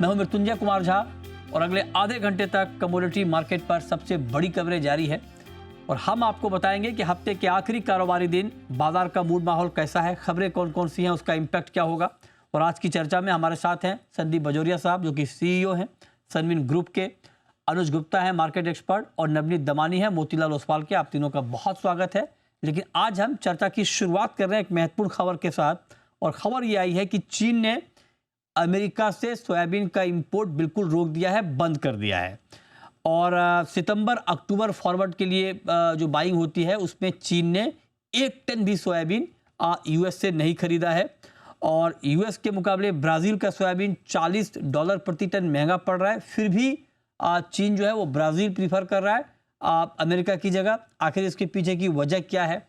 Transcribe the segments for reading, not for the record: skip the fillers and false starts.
मैं हूं मृत्युंजय कुमार झा और अगले आधे घंटे तक कमोडिटी मार्केट पर सबसे बड़ी कवरेज जारी है और हम आपको बताएंगे कि हफ्ते के आखिरी कारोबारी दिन बाजार का मूड माहौल कैसा है, खबरें कौन कौन सी हैं, उसका इम्पैक्ट क्या होगा। और आज की चर्चा में हमारे साथ हैं संदीप भजोरिया साहब जो कि सीईओ हैं सनविन ग्रुप के, अनुज गुप्ता है मार्केट एक्सपर्ट और नवनीत दमानी है मोतीलाल ओसवाल के। आप तीनों का बहुत स्वागत है। लेकिन आज हम चर्चा की शुरुआत कर रहे हैं एक महत्वपूर्ण खबर के साथ और खबर ये आई है कि चीन ने अमेरिका से सोयाबीन का इंपोर्ट बिल्कुल रोक दिया है, बंद कर दिया है। और सितंबर अक्टूबर फॉरवर्ड के लिए जो बाइंग होती है उसमें चीन ने 1 टन भी सोयाबीन यूएस से नहीं खरीदा है। और यूएस के मुकाबले ब्राज़ील का सोयाबीन $40 प्रति टन महंगा पड़ रहा है, फिर भी चीन जो है वो ब्राज़ील प्रीफर कर रहा है अमेरिका की जगह। आखिर इसके पीछे की वजह क्या है?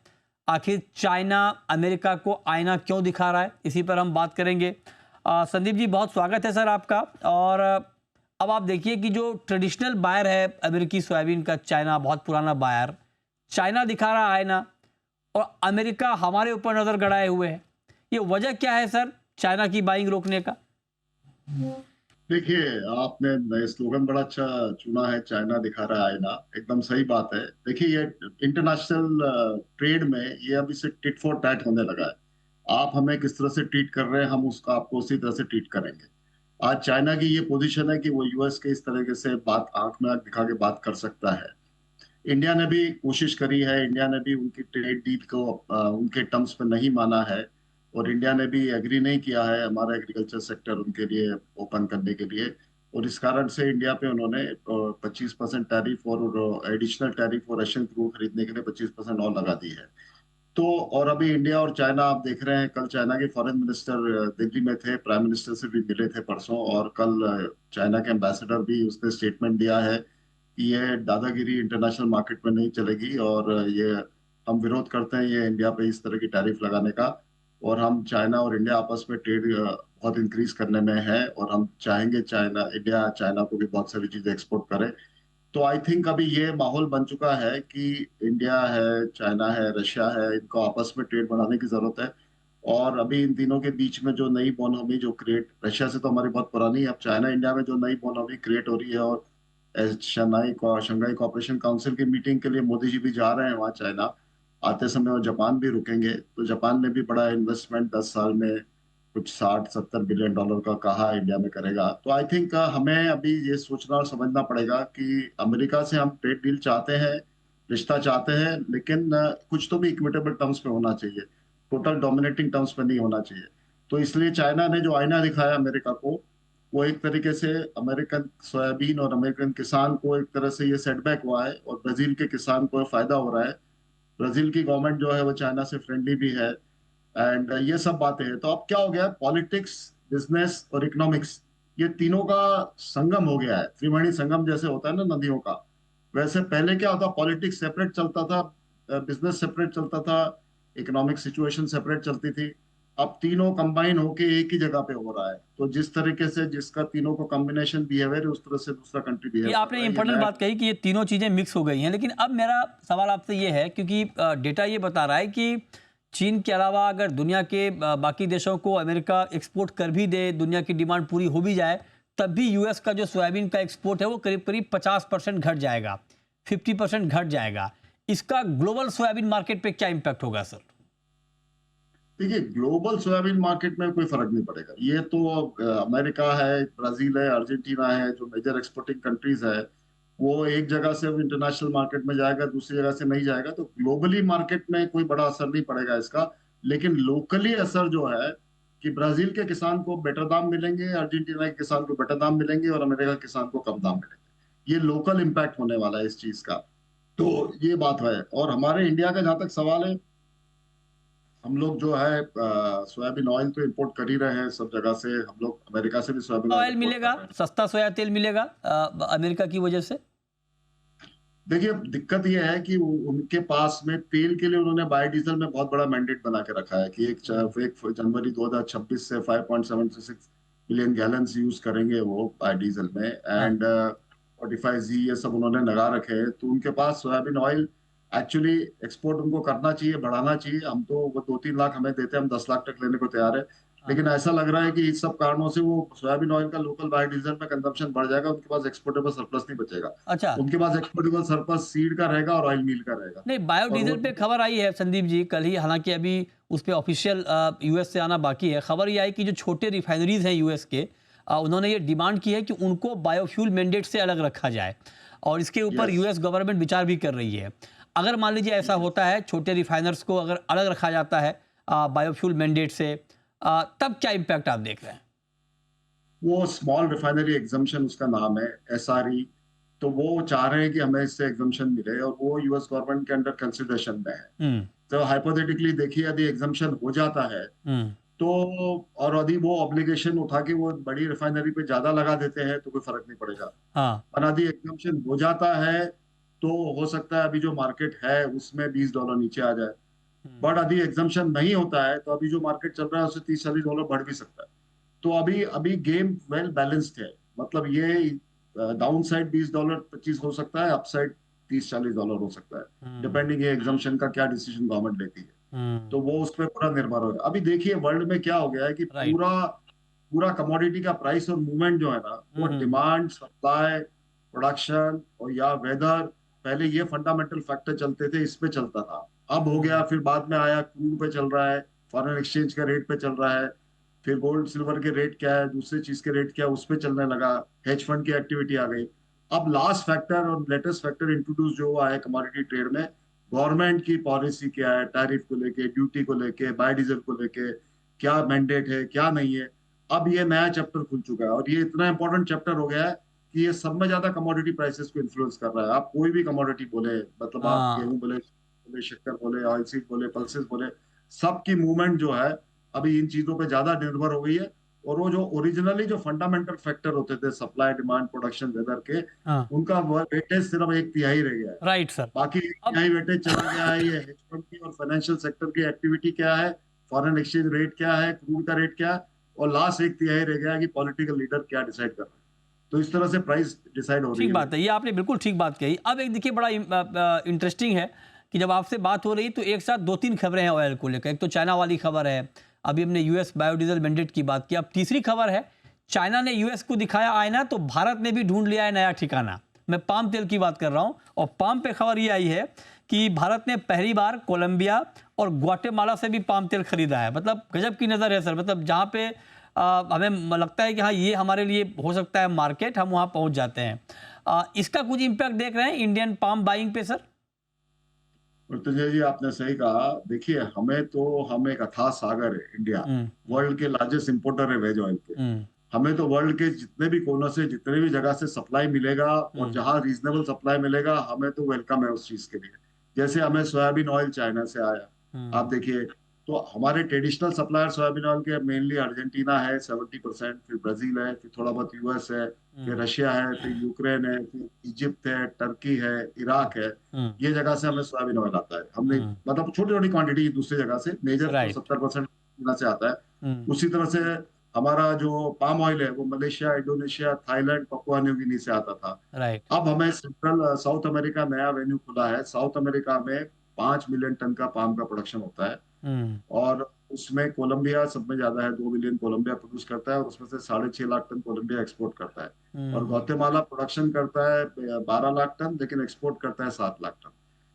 आखिर चाइना अमेरिका को आईना क्यों दिखा रहा है? इसी पर हम बात करेंगे। संदीप जी बहुत स्वागत है सर आपका। और अब आप देखिए कि जो ट्रेडिशनल बायर है अमेरिकी सोयाबीन का, चाइना बहुत पुराना बायर, चाइना दिखा रहा है आईना और अमेरिका हमारे ऊपर नजर गड़ाए हुए है। ये वजह क्या है सर चाइना की बाइंग रोकने का? देखिए, आपने नए स्लोगन बड़ा अच्छा चुना है, चाइना दिखा रहा है आईना। एकदम सही बात है। देखिए, ये इंटरनेशनल ट्रेड में ये अब इसे टिट फॉर टैट होने लगा है। आप हमें किस तरह से ट्रीट कर रहे हैं, हम उसका आपको उसी तरह से ट्रीट करेंगे। आज चाइना की ये पोजीशन है कि वो यूएस के इस तरीके से बात आंख में आंख दिखा के बात कर सकता है। इंडिया ने भी कोशिश करी है, इंडिया ने भी उनकी ट्रेड डील को उनके टर्म्स पर नहीं माना है और इंडिया ने भी एग्री नहीं किया है हमारा एग्रीकल्चर सेक्टर उनके लिए ओपन करने के लिए। और इस कारण से इंडिया पे उन्होंने 25% टैरिफ और एडिशनल फॉर रशियन क्रूड खरीदने के लिए 25% और लगा दी है। तो और अभी इंडिया और चाइना आप देख रहे हैं, कल चाइना के फॉरेन मिनिस्टर दिल्ली में थे, प्राइम मिनिस्टर से भी मिले थे परसों, और कल चाइना के एम्बेसडर भी उसने स्टेटमेंट दिया है कि ये दादागिरी इंटरनेशनल मार्केट में नहीं चलेगी और ये हम विरोध करते हैं ये इंडिया पे इस तरह की टैरिफ लगाने का। और हम चाइना और इंडिया आपस में ट्रेड बहुत इंक्रीज करने में है और हम चाहेंगे इंडिया चाइना को भी बहुत सारी चीजें एक्सपोर्ट करे। तो आई थिंक अभी ये माहौल बन चुका है कि इंडिया है, चाइना है, रशिया है, इनको आपस में ट्रेड बढ़ाने की जरूरत है। और अभी इन तीनों के बीच में जो नई इकोनॉमी जो क्रिएट, रशिया से तो हमारी बहुत पुरानी है, अब चाइना इंडिया में जो नई इकोनॉमी क्रिएट हो रही है। और शंघाई कोऑपरेशन काउंसिल की मीटिंग के लिए मोदी जी भी जा रहे हैं वहाँ चाइना। आते समय वो जापान भी रुकेंगे। तो जापान ने भी बड़ा इन्वेस्टमेंट 10 साल में कुछ 60-70 बिलियन डॉलर का कहा इंडिया में करेगा। तो आई थिंक हमें अभी ये सोचना और समझना पड़ेगा कि अमेरिका से हम ट्रेड डील चाहते हैं, रिश्ता चाहते हैं, लेकिन कुछ तो भी इक्विटेबल टर्म्स पे होना चाहिए, टोटल डोमिनेटिंग टर्म्स पे नहीं होना चाहिए। तो इसलिए चाइना ने जो आईना दिखाया अमेरिका को, वो एक तरीके से अमेरिकन सोयाबीन और अमेरिकन किसान को एक तरह से ये सेटबैक हुआ है और ब्राजील के किसान को फायदा हो रहा है। ब्राजील की गवर्नमेंट जो है वो चाइना से फ्रेंडली भी है। एंड ये सब बातें हैं। तो अब क्या हो गया, पॉलिटिक्स, बिजनेस और इकोनॉमिक्स, ये तीनों का संगम हो गया है। त्रिवेणी संगम जैसे होता है ना नदियों का, वैसे पहले क्या होता, पॉलिटिक्स सेपरेट चलता था, बिजनेस सेपरेट चलता था, इकोनॉमिक सिचुएशन सेपरेट चलती थी। अब तीनों कंबाइन होके एक ही जगह पे हो रहा है। तो जिस तरीके से जिसका तीनों को कॉम्बिनेशन बिहेवियर है, उस तरह से दूसरा कंट्री ये बिहेव कर आपने रहा है। ये इंपॉर्टेंट नया बात कही कि ये तीनों चीजें मिक्स हो गई हैं। लेकिन अब मेरा सवाल आपसे ये है क्योंकि डेटा ये बता रहा है कि चीन के अलावा अगर दुनिया के बाकी देशों को अमेरिका एक्सपोर्ट कर भी दे, दुनिया की डिमांड पूरी हो भी जाए, तब भी यूएस का जो सोयाबीन का एक्सपोर्ट है वो करीब करीब 50% घट जाएगा, 50% घट जाएगा। इसका ग्लोबल सोयाबीन मार्केट पे क्या इम्पैक्ट होगा सर? देखिए, ग्लोबल सोयाबीन मार्केट में कोई फर्क नहीं पड़ेगा। ये तो अमेरिका है, ब्राजील है, अर्जेंटीना है, जो मेजर एक्सपोर्टिंग कंट्रीज है, वो एक जगह से इंटरनेशनल मार्केट में जाएगा, दूसरी जगह से नहीं जाएगा। तो ग्लोबली मार्केट में कोई बड़ा असर नहीं पड़ेगा इसका। लेकिन लोकली असर जो है कि ब्राजील के किसान को बेटर दाम मिलेंगे, अर्जेंटीना के किसान को बेटर दाम मिलेंगे और अमेरिका के किसान को कम दाम मिलेंगे। ये लोकल इम्पैक्ट होने वाला है इस चीज का। तो ये बात है। और हमारे इंडिया का जहां तक सवाल है, हम लोग जो है सोयाबीन ऑयल तो इंपोर्ट कर ही रहे हैं सब जगह से। हम लोग अमेरिका से भी सोयाबीन ऑयल ऑयल इंपोर्ट कर मिलेगा, रहे हैं। सस्ता सोया तेल मिलेगा अमेरिका की वजह से। देखिए, दिक्कत यह है कि उनके पास में तेल के लिए उन्होंने बायोडीजल में बहुत बड़ा मैंडेट बना के रखा है कि 1 जनवरी 2026 से 5.76 मिलियन गैलन्स यूज करेंगे वो बायोडीजल में। हाँ। एंड 45Z ये सब उन्होंने लगा रखे हैं। तो उनके पास सोयाबीन ऑयल एक्चुअली एक्सपोर्ट उनको करना चाहिए, बढ़ाना चाहिए। हम तो वो 2-3 लाख हमें देते हैं, हम 10 लाख तक लेने को तैयार है। लेकिन ऐसा लग रहा है कि इस सब कारणों से वो सोयाबीन ऑयल का लोकल बायोडीजल में कंजम्पशन बढ़ जाएगा, उनके पास एक्सपोर्टेबल सरप्लस नहीं बचेगा। अच्छा, उनके पास एक्सपोर्टेबल सरप्लस सीड का रहेगा और ऑयल मिल का रहेगा। नहीं और वो बायोडीजल पे खबर आई है संदीप जी कल ही, हालांकि अभी उस पर ऑफिशियल यूएस से आना बाकी है। खबर ये आई कि जो छोटे रिफाइनरीज हैं यूएस के, उन्होंने ये डिमांड की है कि उनको बायोफ्यूल मैंडेट से अलग रखा जाए, और इसके ऊपर यस, यूएस गवर्नमेंट विचार भी कर रही है। अगर मान लीजिए ऐसा होता है, छोटे रिफाइनर्स को अगर अलग रखा जाता है बायोफ्यूल मैंडेट से, तब क्या इम्पैक्ट आप देख रहे हैं? वो स्मॉल रिफाइनरी एग्जम्पशन उसका नाम है, एसआरई। तो वो चाह रहे हैं कि हमें इससे एग्जम्पशन मिले और वो यूएस गवर्नमेंट के अंडर कंसिडरेशन में है। हम्म। तो हाइपोथेटिकली देखिए, यदि एग्जम्पशन हो जाता है हम्म। तो, और यदि वो ऑब्लिगेशन उठा के वो बड़ी रिफाइनरी पे ज्यादा लगा देते हैं तो कोई फर्क नहीं पड़ेगा। हाँ। और यदि एग्जम्पशन हो जाता है तो हो सकता है अभी जो मार्केट है उसमें $20 नीचे आ जाए। हम्म। बट यदि एग्जम्पशन नहीं होता है तो अभी जो मार्केट चल रहा है उससे $30-40 बढ़ भी सकता है। तो अभी अभी गेम वेल बैलेंस्ड है। मतलब ये डाउन साइड $20 25 हो सकता है, अप साइड $30-40 हो सकता है, हम्म। डिपेंडिंग ये एग्जामेशन का क्या डिसीजन गवर्नमेंट लेती है। हम्म। तो वो उस पर पूरा निर्भर होगा। अभी देखिए वर्ल्ड में क्या हो गया है कि राइट। पूरा पूरा कमोडिटी का प्राइस और मूवमेंट जो है ना, वो हम्म। डिमांड, सप्लाई, प्रोडक्शन और या वेदर, पहले ये फंडामेंटल फैक्टर चलते थे, इस पे चलता था। अब हो गया, हम्म। फिर बाद में आया क्रूड पे चल रहा है, फॉरेन एक्सचेंज का रेट पे चल रहा है, फिर गोल्ड सिल्वर के रेट क्या है, दूसरी चीज के रेट क्या है, उस पे चलने लगा, हेज फंड की एक्टिविटी आ गई। अब लास्ट फैक्टर और लेटेस्ट फैक्टर इंट्रोड्यूस जो हुआ है कमोडिटी ट्रेड में, गवर्नमेंट की पॉलिसी क्या है, टैरिफ को लेके, ड्यूटी को लेके, बायोडीजल को लेके, क्या मैंडेट है क्या नहीं है। अब ये नया चैप्टर खुल चुका है और ये इतना इंपॉर्टेंट चैप्टर हो गया है कि ये सब में ज्यादा कमोडिटी प्राइसेस को इन्फ्लुएंस कर रहा है। आप कोई भी कमोडिटी बोले, मतलब आप हाँ। गेहूं बोले शक्कर बोले, ऑयल सीड बोले, पल्सेस बोले, सबकी मूवमेंट जो है अभी इन चीजों पे ज्यादा निर्भर हो गई है। और वो जो ओरिजिनली जो फंडामेंटल फैक्टर होते थे, सप्लाई, डिमांड, प्रोडक्शन, वेदर के, हाँ। उनका वेटेज सिर्फ एक तिहाई रह गया है। Right sir. बाकी एक अब तिहाई वेटेज चला गया है ये हेज फंड की और फाइनेंशियल सेक्टर की एक्टिविटी क्या है, फॉरेन एक्सचेंज रेट क्या है, क्रूड का रेट क्या है, और लास्ट एक तिहाई रह गया है कि पॉलिटिकल लीडर क्या डिसाइड कर रहा है। तो इस तरह से प्राइस डिसाइड हो रही ठीक है बात है, ये आपने बिल्कुल ठीक बात कही। अब एक देखिए बड़ा इंटरेस्टिंग है कि जब आपसे बात हो रही तो एक साथ दो तीन खबरें हैं ऑयल को लेकर। एक तो चाइना वाली खबर है, अभी हमने यूएस बायोडीजल मैंडेट की बात की। अब तीसरी खबर है, चाइना ने यूएस को दिखाया आईना तो भारत ने भी ढूंढ लिया है नया ठिकाना। मैं पाम तेल की बात कर रहा हूं, और पाम पे खबर ये आई है कि भारत ने पहली बार कोलंबिया और ग्वाटेमाला से भी पाम तेल खरीदा है। मतलब गजब की नज़र है सर। मतलब जहाँ पे हमें लगता है कि हाँ ये हमारे लिए हो सकता है मार्केट, हम वहाँ पहुँच जाते हैं। इसका कुछ इम्पैक्ट देख रहे हैं इंडियन पाम बाइंग पे सर? मृत्युंजय जी, आपने सही कहा। देखिए, हम एक अथाह सागर है इंडिया, हम्म। वर्ल्ड के लार्जेस्ट इंपोर्टर है वेज ऑयल के। हम्म। हमें तो वर्ल्ड के जितने भी कोनों से, जितने भी जगह से सप्लाई मिलेगा और हम्म। जहां रीजनेबल सप्लाई मिलेगा, हमें तो वेलकम है उस चीज के लिए। जैसे हमें सोयाबीन ऑयल चाइना से आया, हम्म। आप देखिए। तो हमारे ट्रेडिशनल सप्लायर सोयाबीन ऑयल के मेनली अर्जेंटीना है 70%, फिर ब्राजील है, फिर थोड़ा बहुत यूएस है, फिर हम्म। रशिया है, फिर यूक्रेन है, फिर इजिप्ट है, टर्की है, इराक है। हम्म। ये जगह से हमें सोयाबीन ऑयल आता है। हमने हम्म। मतलब छोटी छोटी क्वांटिटी दूसरी जगह से, मेजर तो राइट। 70% से आता है। हम्म। उसी तरह से हमारा जो पाम ऑयल है वो Malaysia, Indonesia, Thailand, Papua New Guinea से आता था। राइट। अब हमें सेंट्रल साउथ अमेरिका नया वेन्यू खुला है। साउथ अमेरिका में 5 मिलियन टन का पाम का प्रोडक्शन होता है। हम्म। और उसमें कोलंबिया सब में ज्यादा है, 2 मिलियन कोलंबिया प्रोड्यूस करता है और उसमें से 6.5 लाख टन कोलंबिया एक्सपोर्ट करता है। और हम्म। ग्वाटेमाला प्रोडक्शन करता है 12 लाख टन, लेकिन एक्सपोर्ट करता है 7 लाख टन।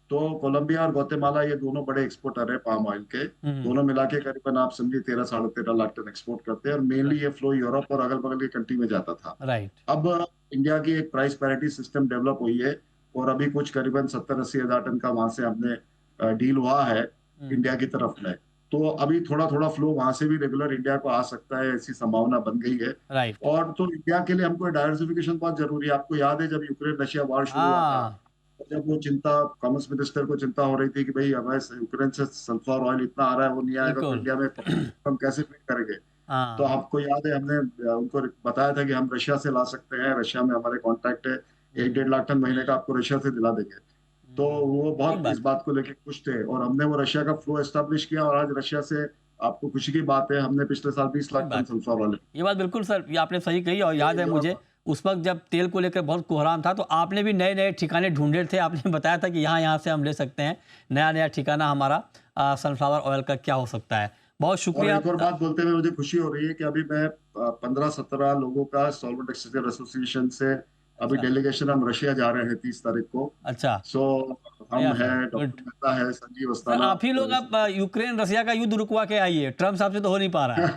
तो कोलंबिया और ग्वाटेमाला ये दोनों बड़े एक्सपोर्टर है पाम ऑयल के। हम्म। दोनों मिला के करीबन आप समझिए 13-13.5 लाख टन एक्सपोर्ट करते हैं, और मेनली ये फ्लो यूरोप और अगल बगल के कंट्री में जाता था। राइट। अब इंडिया की एक प्राइस पैरिटी सिस्टम डेवलप हुई है और अभी कुछ करीबन 70-80 हजार टन का वहां से हमने डील हुआ है हम्म। इंडिया की तरफ में। तो अभी थोड़ा थोड़ा फ्लो वहां से भी रेगुलर इंडिया को आ सकता है, ऐसी संभावना बन गई है। राइट। और तो इंडिया के लिए हमको डाइवर्सिफिकेशन बहुत जरूरी है। आपको याद है जब यूक्रेन रशिया वॉर शुरू हुआ था, हाँ। तो जब वो चिंता, कॉमर्स मिनिस्टर को चिंता हो रही थी कि भाई हमें यूक्रेन से सल्फर ऑयल इतना आ रहा है, वो नहीं आएगा तो बिल्कुल। इंडिया में हम कैसे फीड करेंगे। तो हाँ। आपको याद है हमने उनको बताया था कि हम रशिया से ला सकते हैं, रशिया में हमारे कॉन्टैक्ट है, एक हम्म। 1.5 लाख टन महीने का आपको रशिया से दिला देंगे। तो वो ठीक बहुत इस बात। बात को लेके खुश थे और हमने वो रशिया का फ्लो एस्टेब्लिश किया। और आज रशिया से, आपको खुशी की बात है, हमने पिछले साल 20 ठीक लाख टन बात। Sulphur oil. ये बात बिल्कुल सर, ये आपने सही कही। और याद है मुझे उस वक्त जब तेल को लेकर बहुत कोहराम था, तो आपने भी नए नए ठिकाने ढूंढे थे। आपने बताया था कि यहाँ यहाँ से हम ले सकते हैं, नया नया ठिकाना हमारा सनफ्लावर ऑयल का क्या हो सकता है। बहुत और शुक्रिया। एक और बात बोलते हुए मुझे खुशी हो रही है कि अभी मैं 15-17 लोगों का सॉल्वेंट एक्सचेंजर एसोसिएशन से अभी अच्छा डेलीगेशन हम रशिया जा रहे हैं 30 तारीख को। अच्छा, सो हम बढ़िया हैं, सर, डॉक्टर गुड। मेहता है, संजीव सर अस्थाना। आप ही लोग अब यूक्रेन रसिया का युद्ध रुकवा के आइए, ट्रम्प साहब से तो हो नहीं पा रहा है।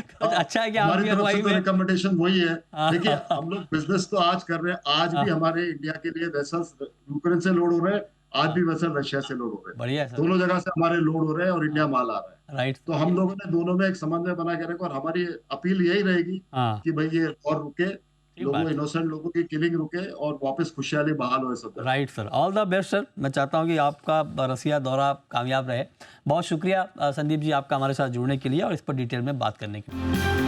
तो हाँ, अच्छा है कि आप हमारी भी तरफ से अगुवाई तो में। रिकमेंडेशन वही है। देखिए, हाँ, हम लोग बिजनेस तो आज कर रहे हैं, आज भी हाँ, हमारे इंडिया के लिए वेसल्स यूक्रेन से लोड हो रहे हैं, आज हाँ, भी वेसल रशिया से लोड हो रहे हैं। बढ़िया है सर। दोनों जगह से हमारे लोड हो रहे हैं और इंडिया हाँ, माल आ रहा है। राइट, तो हम लोगों ने दोनों में एक समन्वय बना के रखा, और हमारी अपील यही रहेगी हाँ, कि भाई ये और रुके, ठीक लोगों, बात। इनोसेंट लोगों की किलिंग रुके और वापस खुशहाली बहाल हो सब जगह। Right sir, all the best sir. मैं चाहता हूँ कि आपका रसिया दौरा कामयाब रहे। बहुत शुक्रिया संदीप जी आपका हमारे साथ जुड़ने के लिए और इस पर डिटेल में बात करने के लिए।